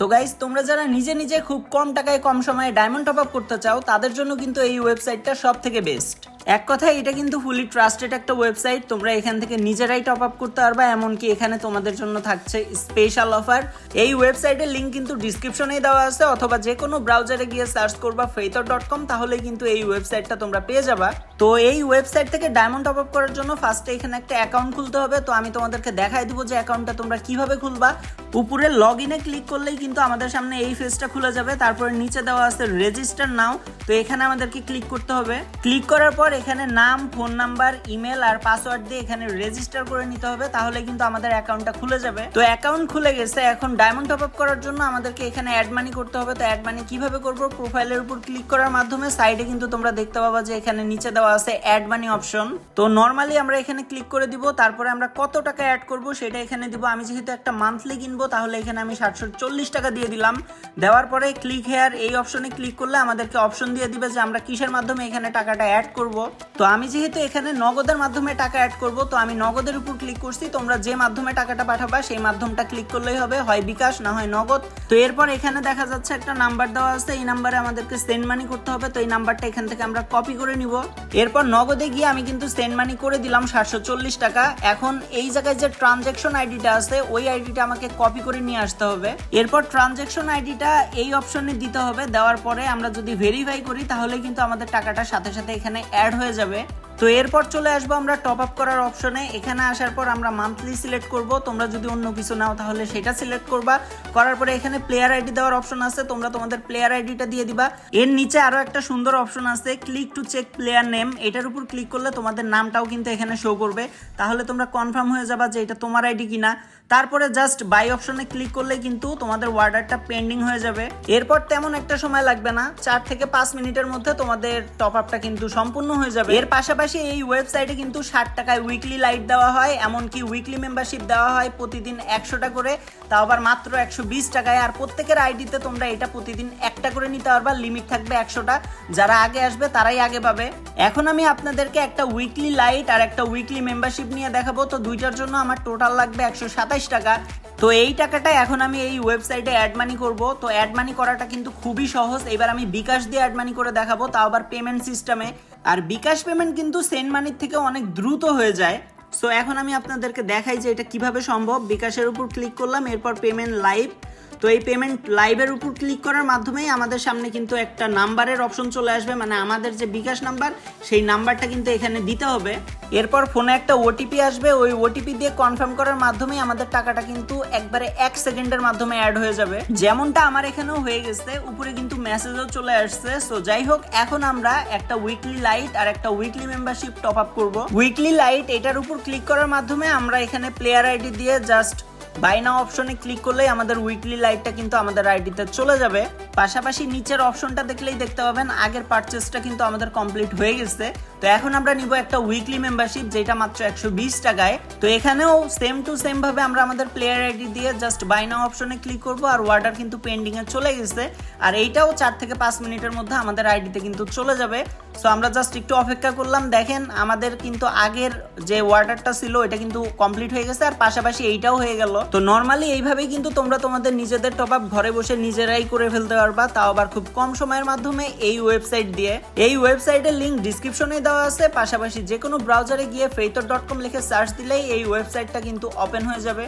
তো গাইস, তোমরা যারা নিজে নিজে খুব কম টাকায় কম সময়ে ডায়মন্ড টপ আপ করতে চাও তাদের জন্য কিন্তু এই ওয়েবসাইটটা সব থেকে বেস্ট। এক কথায় এটা কিন্তু ফুলি ট্রাস্টেড একটা ওয়েবসাইট। তোমরা এখান থেকে নিজেরাই টপ আপ করতে পারবা, এমনকি এখানে তোমাদের জন্য থাকছে স্পেশাল অফার। এই ওয়েবসাইটের লিঙ্ক কিন্তু ডিসক্রিপশনেই দেওয়া আছে, অথবা যে কোনো ব্রাউজারে গিয়ে সার্চ করবা feithor.com, তাহলে কিন্তু এই ওয়েবসাইটটা তোমরা পেয়ে যাবা। তো এই ওয়েবসাইট থেকে ডায়মন্ড টপ আপ করার জন্য ফার্স্টে এখানে একটা অ্যাকাউন্ট খুলতে হবে। তো আমি তোমাদেরকে দেখাই দিব যে অ্যাকাউন্টটা তোমরা কিভাবে খুলবা। উপরে লগ ইনে ক্লিক করলেই কিন্তু আমাদের সামনে এই পেজটা খুলে যাবে। তারপরে নিচে দেওয়া আছে রেজিস্টার নাও, তো এখানে আমাদেরকে ক্লিক করতে হবে। ক্লিক করার পর এখানে নাম, ফোন নাম্বার, ইমেল আর পাসওয়ার্ড দিয়ে এখানে রেজিস্টার করে নিতে হবে, তাহলে কিন্তু আমাদের অ্যাকাউন্টটা খুলে যাবে। তো অ্যাকাউন্ট খুলে গেছে। এখন ডায়মন্ড টপ আপ করার জন্য আমাদেরকে এখানে অ্যাড মানি করতে হবে। তো অ্যাড মানি কিভাবে করব? প্রোফাইলের উপর ক্লিক করার মাধ্যমে সাইডে কিন্তু তোমরা দেখতে পাবা যে এখানে নিচে দেওয়া আছে অ্যাড মানি অপশন। তো নরমালি আমরা এখানে ক্লিক করে দিব। তারপরে আমরা কত টাকা অ্যাড করব সেটা এখানে দিব। আমি যেহেতু একটা মান্থলি কিনবো, তাহলে এখানে আমি 740 টাকা দিয়ে দিলাম। দেওয়ার পরে ক্লিক হেয়ার এই অপশনে ক্লিক করলে আমাদেরকে অপশন দিয়ে দিবে যে আমরা কিসের মাধ্যমে এখানে টাকাটা অ্যাড করব। তো আমি যেহেতু এখানে নগদের মাধ্যমে টাকা অ্যাড করব, তো আমি নগদের উপর ক্লিক করছি। তোমরা যে মাধ্যমে টাকাটা পাঠাবা সেই মাধ্যমটা ক্লিক করলেই হবে, হয় বিকাশ না হয় নগদ। তো এরপর এখানে দেখা যাচ্ছে একটা নাম্বার দেওয়া আছে, এই নাম্বারে আমাদেরকে সেন্ড মানি করতে হবে। তো এই নাম্বারটা এখান থেকে আমরা কপি করে নিব। এরপর নগদে গিয়ে আমি কিন্তু সেন্ড মানি করে দিলাম 740 টাকা। এখন এই জায়গায় যে ট্রানজ্যাকশন আইডিটা আছে, ওই আইডিটা আমাকে কপি করে নিয়ে আসতে হবে। এরপর ট্রানজ্যাকশন আইডিটা এই অপশনে দিতে হবে। দেওয়ার পরে আমরা যদি ভেরিফাই করি তাহলে কিন্তু আমাদের টাকাটা সাথে সাথে এখানে অ্যাড হয়ে যাবে। তো এরপর চলে আসবো আমরা টপ আপ করার অপশনে। এখানে আসার পর আমরা মান্থলি সিলেক্ট করব। তোমরা যদি অন্য কিছু নাও তাহলে সেটা সিলেক্ট করবা। করার পরে এখানে প্লেয়ার আইডি দেওয়ার অপশন আছে, তোমরা তোমাদের প্লেয়ার আইডিটা দিয়ে দিবা। এর নিচে আরো একটা সুন্দর অপশন আছে, click to check player name. এটার উপর ক্লিক করলে তোমাদের নামটাও কিন্তু এখানে শো করবে, তাহলে তোমরা কনফার্ম হয়ে যাবা যে এটা তোমার আইডি কিনা। তারপরে জাস্ট বাই অপশনে ক্লিক করলে কিন্তু তোমাদের অর্ডারটা পেন্ডিং হয়ে যাবে। এরপর তেমন একটা সময় লাগবে না, 4 থেকে 5 মিনিটের মধ্যে তোমাদের টপ আপটা কিন্তু সম্পূর্ণ হয়ে যাবে। এর পাশাপাশি এই ওয়েবসাইটে কিন্তু 60 টাকায় উইকলি লাইট দেওয়া হয়, এমনকি উইকলি মেম্বারশিপ দেওয়া হয় প্রতিদিন 100টা করে, তাও আবার মাত্র 120 টাকায়। আর প্রত্যেকের আইডিতে তোমরা এটা প্রতিদিন একটা করে নিতে পারবা, লিমিট থাকবে 100টা। যারা আগে আসবে তারাই আগে পাবে। এখন আমি আপনাদেরকে একটা উইকলি লাইট আর একটা উইকলি মেম্বারশিপ নিয়ে দেখাবো। তো দুইটার জন্য আমার টোটাল লাগবে 127 টাকা। তো এই টাকাটা এখন আমি এই ওয়েবসাইটে অ্যাড মানি করব। তো অ্যাড মানি করাটা কিন্তু খুবই সহজ। এবার আমি বিকাশ দিয়ে অ্যাড মানি করে দেখাবো, তাও আবার পেমেন্ট সিস্টেমে। আর বিকাশ পেমেন্ট কিন্তু সেন্ড মানির থেকে অনেক দ্রুত হয়ে যায়। সো এখন আমি আপনাদেরকে দেখাই যে এটা কিভাবে সম্ভব। বিকাশের উপর ক্লিক করলাম, এরপর পেমেন্ট লাইভ। তো এই পেমেন্ট লাইভের উপর ক্লিক করার মাধ্যমেই আমাদের সামনে কিন্তু একটা নাম্বারের অপশন চলে আসবে, মানে আমাদের যে বিকাশ নাম্বার সেই নাম্বারটা কিন্তু এখানে দিতে হবে। এরপর ফোনে একটা ওটিপি আসবে, ওই ওটিপি দিয়ে কনফার্ম করার মাধ্যমেই আমাদের টাকাটা কিন্তু একবারে 1 সেকেন্ডের মাধ্যমে অ্যাড হয়ে যাবে, যেমনটা আমার এখানেও হয়ে গেছে। উপরে কিন্তু মেসেজও চলে আসছে। সো যাই হোক, এখন আমরা একটা উইকলি লাইট আর একটা উইকলি মেম্বারশিপ টপ আপ করবো। উইকলি লাইট এটার উপর ক্লিক করার মাধ্যমে আমরা এখানে প্লেয়ার আইডি দিয়ে জাস্ট বাই নাও অপশনে ক্লিক করলেই আমাদের উইকলি লাইটটা কিন্তু আমাদের আইডিতে চলে যাবে। পাশাপাশি নিচের অপশনটা দেখলেই দেখতে পাবেন আগের পারচেসটা কিন্তু আমাদের কমপ্লিট হয়ে গেছে। তো এখন আমরা নিব একটা উইকলি মেম্বারশিপ, যেটা মাত্র 120 টাকায়। তো এখানেও সেম টু সেম ভাবে আমরা আমাদের প্লেয়ার আইডি দিয়ে জাস্ট বাই নাও অপশনে ক্লিক করব। আর অর্ডার কিন্তু পেন্ডিং এ চলে গেছে, আর এইটাও 4 থেকে 5 মিনিটের মধ্যে আমাদের আইডিতে কিন্তু চলে যাবে। সো আমরা জাস্ট একটু অপেক্ষা করলাম। দেখেন আমাদের কিন্তু আগের যে অর্ডারটা ছিল এটা কিন্তু কমপ্লিট হয়ে গেছে, আর পাশাপাশি এইটাও হয়ে গেল। তো নরমালি এইভাবেই কিন্তু তোমরা তোমাদের নিজেদের টপ আপ ঘরে বসে নিজেরাই করে ফেলতে পারবা, তাও আবার খুব কম সময়ের মাধ্যমে এই ওয়েবসাইট দিয়ে। এই ওয়েবসাইটের লিংক ডিসক্রিপশনে দেওয়া আছে। পাশাপাশি যে কোনো ব্রাউজারে গিয়ে feithor.com লিখে সার্চ দিলেই এই ওয়েবসাইটটা কিন্তু ওপেন হয়ে যাবে।